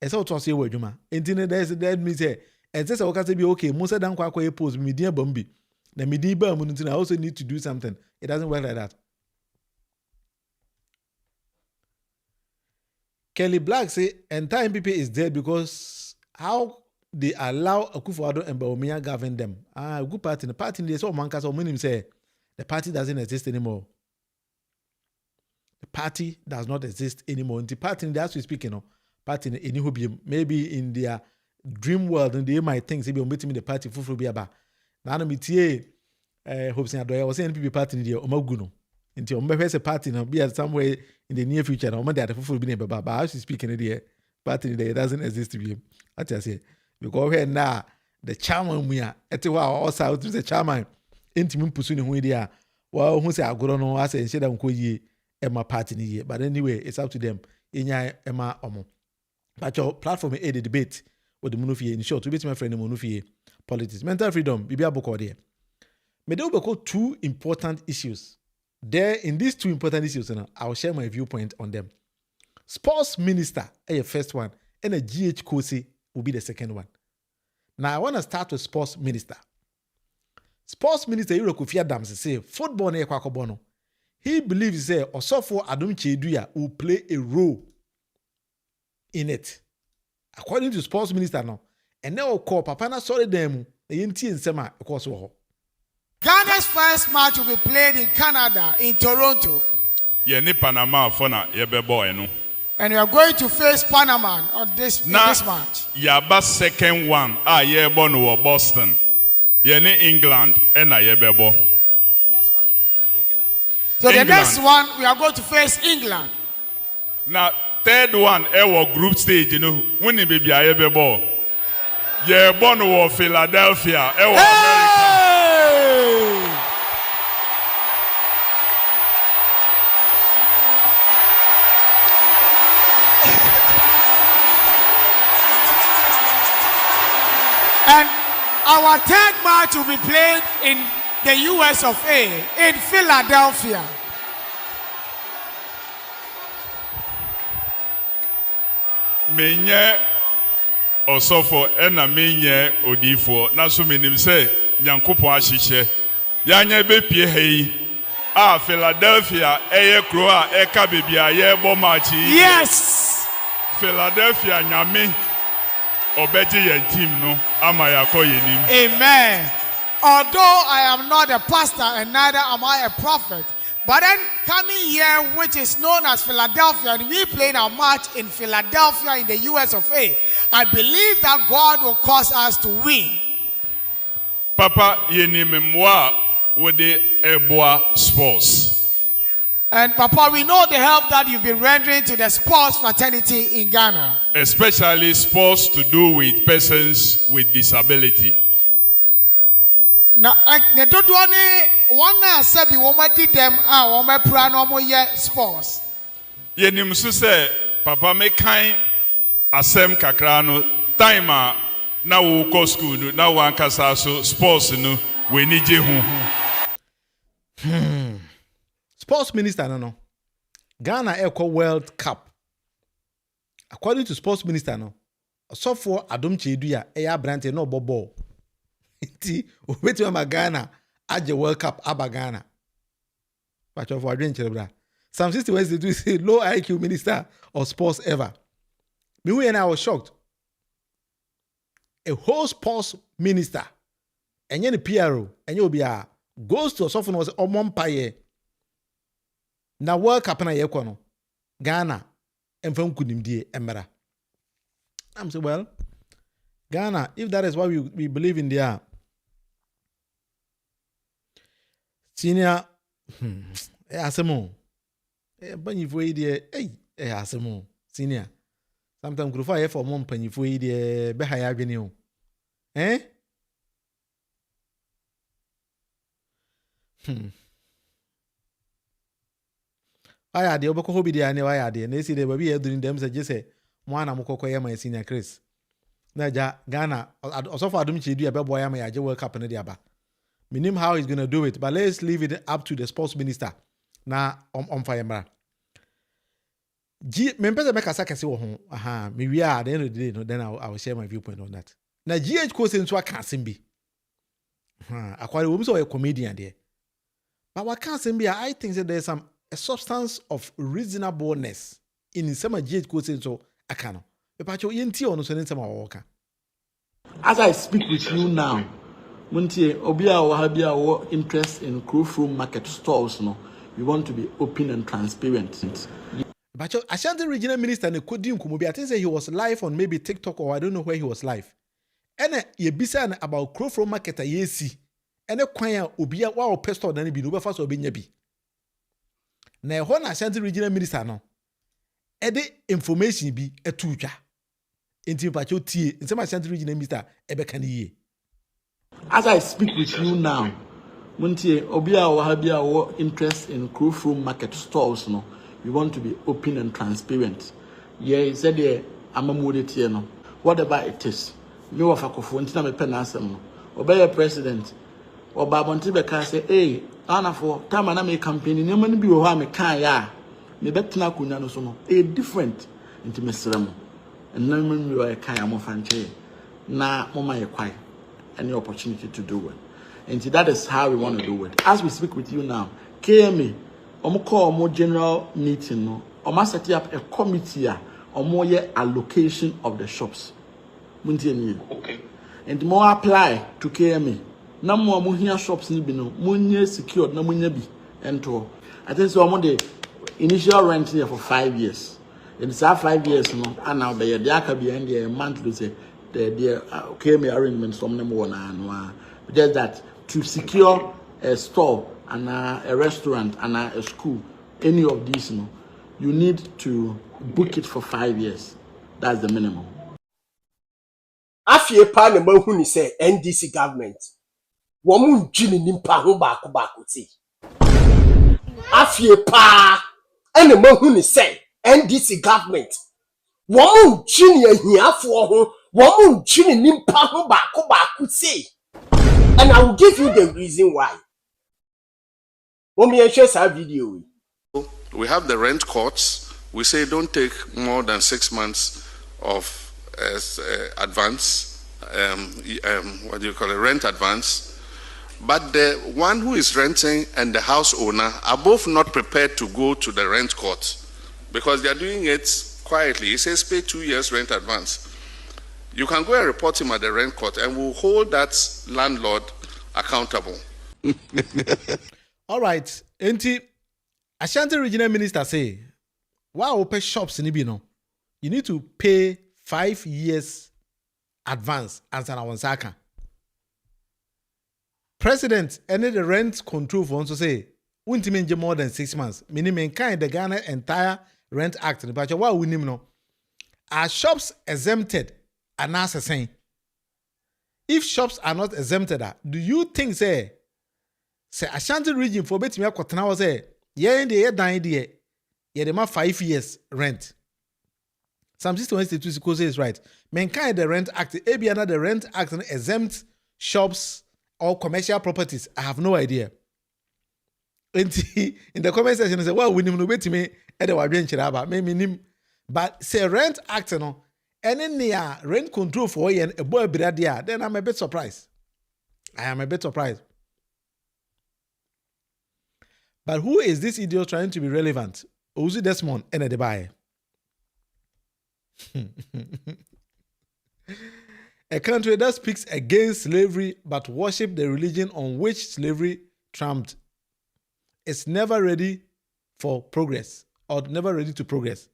Ese otwaso ye wadwuma. Enti that means say and say we can say be okay Mussa Dankwah akwa post me din ebom bi. Na me din ba mu nti I also need to do something. It doesn't work like that. Kelly Black say entire MPP is dead because how they allow Akufo-Addo and Bawumia govern them. Good party. The party they saw Mankas or Minim say the party doesn't exist anymore. The party does not exist anymore. The party as we speak, party in maybe in their dream world and they might think maybe meeting the party full be about. Now I'm hopes and I was saying NPP party in the Omaguno. Until a party now be at somewhere in the near future. No matter full be but as we speak in the party there doesn't exist to be. What I say. Because here now the chairman we are at the also out to the chairman intimate pursuing who they are. Well, who say I go on as a shade and koye Emma party in here. But anyway, it's up to them. Inya Emma Omo. But your platform a debate with the Munufie in short to beat my friend Munufie politics. Mental freedom, Bibia Boko there. May there be two important issues. There in these two important issues, I'll share my viewpoint on them. Sports minister is the first one, and a GH Kosi will be the second one. Now I want to start with sports minister. Sports minister Yuro Kofi Adams say football na ekwakobono. He believes say Osofo Adom Cheduya will play a role in it. According to sports minister now, and now call Papa na sorry them the yenti nsema ekwoso. Ghana's first match will be played in Canada, in Toronto. Panama And we are going to face Panama on this match. Yaba second one, no Boston. England, and Yebebo. So the next one, we are going to face England. Now, third one, group stage, winning baby Yebebo. No Philadelphia, America. And our third match will be played in the US of A, in Philadelphia. Menye Osofo ena menye Odifo na so menim se Nyankopon ahihye yanye bepie hei Philadelphia eye kro a eka bebia ye bo match. Yes, Philadelphia nyame obeji yen team no amaya koyenim. Amen. Although I am not a pastor and neither am I a prophet, but then coming here, which is known as Philadelphia, and we playing our match in Philadelphia in the US of A, I believe that God will cause us to win. Papa yenimemwa with the Eboa sports. And Papa, we know the help that you've been rendering to the sports fraternity in Ghana. Especially sports to do with persons with disability. Na ne dodo ne one na sabi wo ma di dem a wo ma pra na wo ye sports. Yenim so say papa me kan asem kakra no time a na wo go school no na wo ankasa so sports no we ni je hu. Sports minister no. Ghana Eco World Cup. According to sports minister no, so for Adom Cheduya eya brante no bobo. Ti obeti ma Ghana aje World Cup aba Ghana. Patch of Adrian Chelebra. Some 60 Wednesday do say low IQ minister of sports ever. Me and I was shocked. A whole sports minister and the PRO and you be a goes to a software was paye. Na World Cup na yekwa no Ghana emfam kunimdie emra. I'm say well Ghana, if that is what we believe in there, senior asemo panifo yi de asemo senior sometimes kurufa ye for mom panifo yi de be haya adwene o aya de obeko hobi de ane aya de na esi de baby edun dem se jese mo ana mo kokko ye ma senior Chris na ja Ghana also for Adom Chedu ya be boy ma ya je World Cup na de aba minim how he's going to do it, but let's leave it up to the sports minister na on fire mra G members make asa kese wo ho me we are at the end of the day no then I will share my viewpoint on that na GH ko se nso aka asem bi akwari wo so a comedian there but what can asem bi I think that there's a substance of reasonableness in some GH ko se nso aka no e pa cho yenti ono so nsema wo ka. As I speak with you now, Muntie Obia or Habia or interest in Crowfroom market stores, no, we want to be open and transparent. But Ashanti regional minister ne Kodim Kumubi, I think he was live on maybe TikTok or I don't know where he was live. And ye bisa about Crowfroom market a yesi. And a kwanya Obia wa pesto than be no first or be nyabi. Na hon Ashanti regional minister no. Ede information be a tuja. Inti pacho tie, in some Ashanti regional minister ebe kaniye. As I speak with you now, Muntie Obia or Habia or interest in Crowfroom market stores, no, we want to be open and transparent. Yeah, said there, I'm a moody no. Whatever it is, me of a cofontina me penasem, obey a president, or Babontibe can say, hey, Anna for time and I make campaign, no man be who me can ya, me betina kunyano sono, a different into Mr. And no man be a kaya mo fanche, na mama ye quiet. Any opportunity to do it. And that is how we want to do it. As we speak with you now, KMA, call more general meeting, no, set up a committee or more allocation of the shops. Okay. And more apply to KMA. No more muhia shops ni bino, munye secured, no munye bi. And to I think so I'm the initial rent here for 5 years. And it's 5 years, no, and now the can be end a month to say. The KMA arrangements from them one and just that to secure a store and a restaurant and a school, any of these, no, you need to book it for 5 years. That's the minimum. Afie pa ne mahuni say NDC government. Womu jini nimpa ho ba ko ti. Afie pa ene mahuni say NDC government. Womu jini ahiafo ho. And I will give you the reason why. Video. We have the rent courts. We say don't take more than 6 months of advance, what do you call it, rent advance. But the one who is renting and the house owner are both not prepared to go to the rent court because they are doing it quietly. It says pay 2 years rent advance. You can go and report him at the rent court and we'll hold that landlord accountable. All right. Enti Ashanti regional minister say, wow, open shops in Ibino. You need to pay 5 years advance as an awansaka. President, any the rent control for to say, wouldn't mean more than 6 months. Meaning kind the Ghana entire rent act. But what we need no. Are shops exempted? And answer saying, if shops are not exempted, do you think say Ashanti region for betting me akotena was say yeah the dan there yeah they 5 years rent. Some system institute is right. Mankind the Rent Act, ABN the Rent Act exempt shops or commercial properties. I have no idea. In the comment section, I say, well, we need to bet me at the Wabian Chiraba, maybe but say Rent Act, no, and then near rent control for you and a boy bradia, then I'm a bit surprised. I am a bit surprised. But who is this idiot trying to be relevant? Uzi Desmond and the buyer. A country that speaks against slavery but worship the religion on which slavery trumped is never ready for progress or never ready to progress.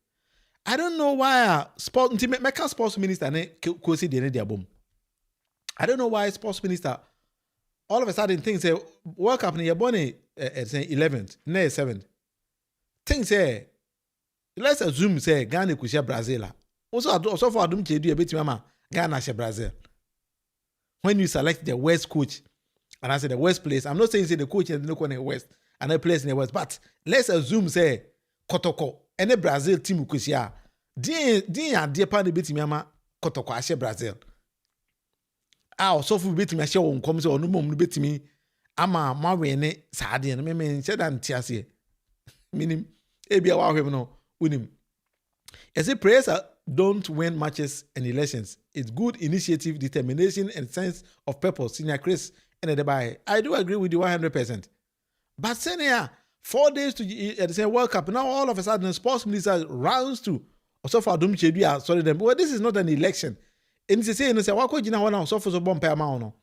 I don't know why sports minister I don't know why sports minister all of a sudden things say World Cup near Bonnie 11th, nay 7th. Things say let's assume say Ghana could share Brazil. Also for Adum Chedu a bit mama Ghana share Brazil. When you select the West coach, and I say the West place, I'm not saying say the coach is no in the West and a place in the West, but let's assume say Kotoko any Brazil team could share. Din dear pan bit mama Kotoko share Brazil. Also for bit me share on comes or no mum bit me. Ama mawene sadi and me said and tiasi. Meaning ebia wa no unim. As a prayers don't win matches and elections. It's good initiative, determination, and sense of purpose. Senior Chris and the buy. I do agree with you 100%. But senior 4 days to the same World Cup. Now all of a sudden, sports minister rounds to also for Adum Chedu. Sorry them. Well, this is not an election. And it's saying say wako jina wana so for so bomb per amount.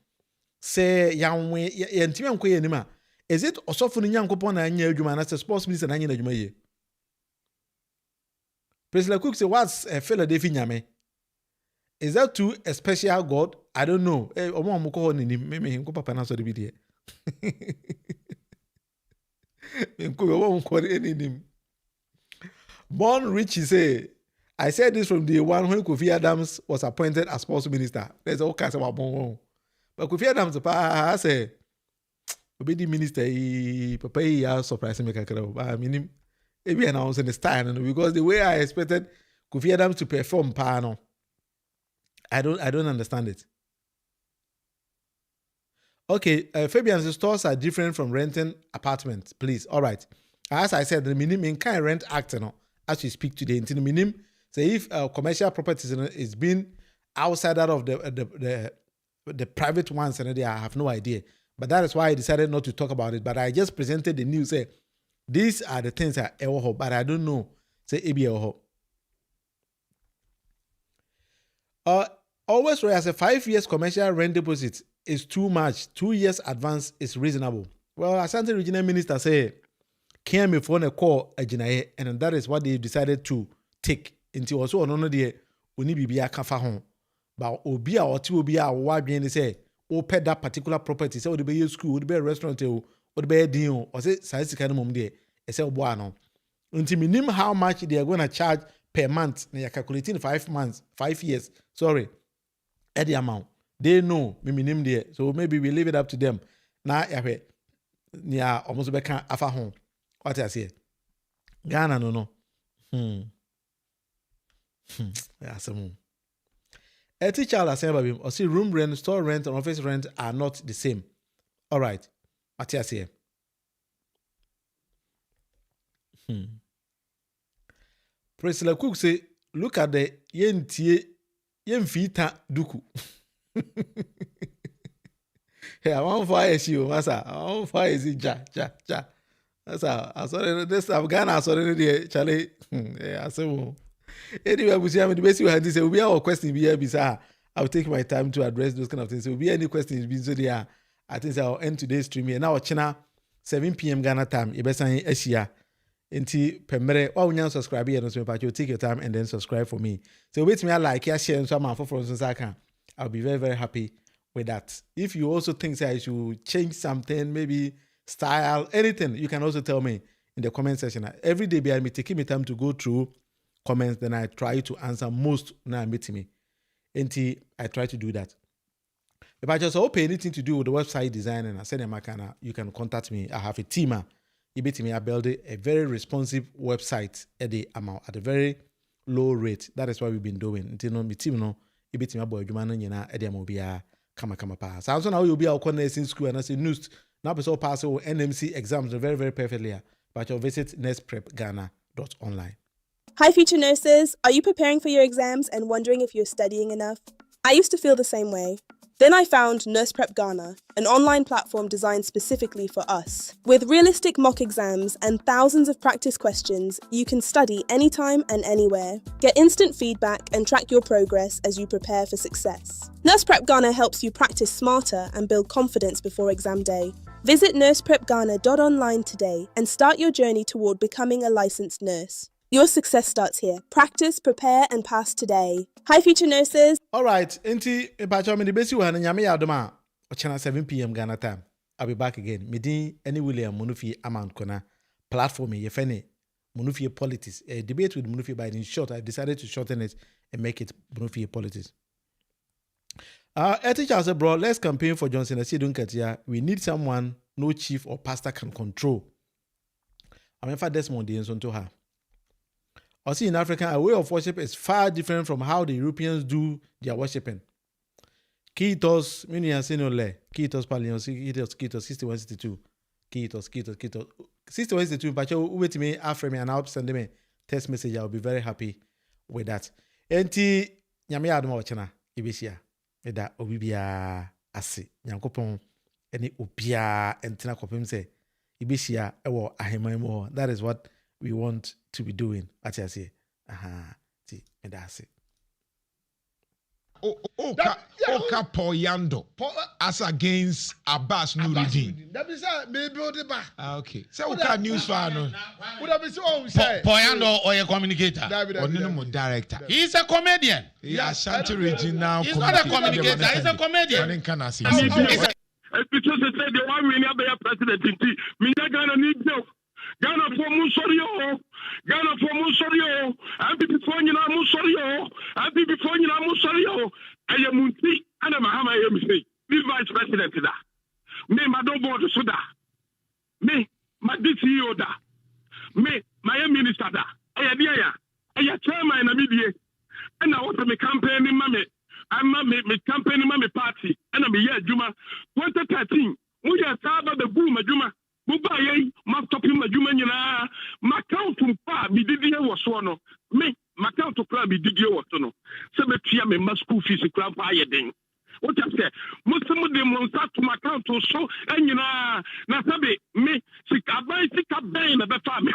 Say yanwe yantimi anko ye nima. Is it also for nyankopon na anya adwuma na say sports minister na anya adwuma ye? President Cook say, what's a Philadelphia nyame? Is that too a special God? I don't know. Omo mko ho ni me nko papa na so de bi de. Nko omo mko ni nim. Born Rich say, I said this from the one when Kofi Adams was appointed as sports minister. There's all kinds of bon. But Kofi Adams pa say obi di minister papa ya surprise me kakra. Ba minim maybe announcing the style, because the way I expected Kofi Adams to perform, I don't understand it. Okay, Fabian's stores are different from renting apartments, please. All right. As I said, the minimum kind rent act, as we speak today, into the minimum, say if commercial properties is being outside of the private ones, and I have no idea. But that is why I decided not to talk about it. But I just presented the news. Say, these are the things that I hope, but I don't know. Say ABA hope. Always as a 5 years commercial rent deposit is too much. 2 years advance is reasonable. Well, Ashanti Regional Minister say came before a call a jinaye, and that is what they decided to take. Until also on the uni bibia kafa home. But obia or two obia what they say, open that particular property. Say would be a school, would be a restaurant, would be a deal, or say size kind of mum there. I say bueno. Until minimum how much they are gonna charge per month. They are calculating 5 years. Sorry. At the amount. They know minimum there. So maybe we leave it up to them. Now yeah, almost be can afa home. What I say? Ghana no. Yeah, some. A teacher has said about him, or see room rent, store rent, and office rent are not the same. All right. What I say? President Cook say, look at the yemfita duku. Hey, I want fire you, massa. I want fire is ja. That's how I saw this Afghan. I saw it Charlie. Yeah, so anyway, we see how the best you had this. Will be our question here. Bisa, I'll take my time to address those kind of things. So, will be any questions? So there, I think I'll end today's stream here. Now, China, 7 p.m. Ghana time. You better say Asia. Inti pemere or when you subscribe here, you take your time and then subscribe for me. So wait me like, share, and so I'm for I'll be very, very happy with that. If you also think that I should change something, maybe style, anything, you can also tell me in the comment section. Every day, behind me, taking me time to go through comments, then I try to answer most now meeting me. Inti, I try to do that. If I just open anything to do with the website design and I send them you can contact me. I have a team. I build a very responsive website at a very low rate. That is what we've been doing. Until my team no, boy kama pa. So now you'll be our nursing school and I say news. Now person pass NMC exams very, very perfectly. But you'll visit nurseprepghana.online. Hi, future nurses. Are you preparing for your exams and wondering if you're studying enough? I used to feel the same way. Then I found Nurse Prep Ghana, an online platform designed specifically for us. With realistic mock exams and thousands of practice questions, you can study anytime and anywhere. Get instant feedback and track your progress as you prepare for success. Nurse Prep Ghana helps you practice smarter and build confidence before exam day. Visit nurseprepghana.online today and start your journey toward becoming a licensed nurse. Your success starts here. Practice, prepare, and pass today. Hi, future nurses. All right. Enti, the basic one, nyame yadoma. Ochana 7 p.m. Ghana time. I'll be back again. Midi any William Munufi amount kona platform yefene Munufi politics. A debate with Munufi, but in short, I decided to shorten it and make it Munufi politics. A teacher said, bro, let's campaign for Johnson. I see, don't get here. We need someone no chief or pastor can control. I mean, for Desmond Dienson to her. I see in Africa, a way of worship is far different from how the Europeans do their worshiping. Kitos, many are saying ole. Kitos, Palion, Kitos, 6162. Kitos. 6162, but you wait me after me and I'll send me text message. I'll be very happy with that. Enti, nyame adoma wachana, ibisia. Eda, obibia, ase. Nyankopon, eni obia, entina kopim se. Ibisia, ewo, ahemaimo. That is what we want to be doing. What I say? See, that's it. Oka po Yando as against Abbas Nuruddin. That is maybe the back. Okay. So Oka news fan. Would have been so say. Po Yando or a communicator? Or no director. He's a comedian. Yeah, Ashanti regional. He's not a communicator. He's a comedian. Because they said the one we never be president in T. Me Ghana need no. Ghana for Musorio. Ghana for Musorio. And before you know Musorio. And before you know Musorio. I am Munti and I'm a Hama MC. Be vice president da. Me madam board so da. Me my DCO da. Me my minister da. I chairman in the media. And I want to be campaign in Mammy. I'm my campaign in Mammy party. And I'm a year Juma 2013. We are Saba the boom Juma. Mubaye, my top in my Juma, my count to pa, be did you was one. Me, my count to club, be did you was no. So the Tia me must school fees and club higher thing. What I say, most of them will start to my count to so, and Nasabe, me, sick, I buy sick up, a better me.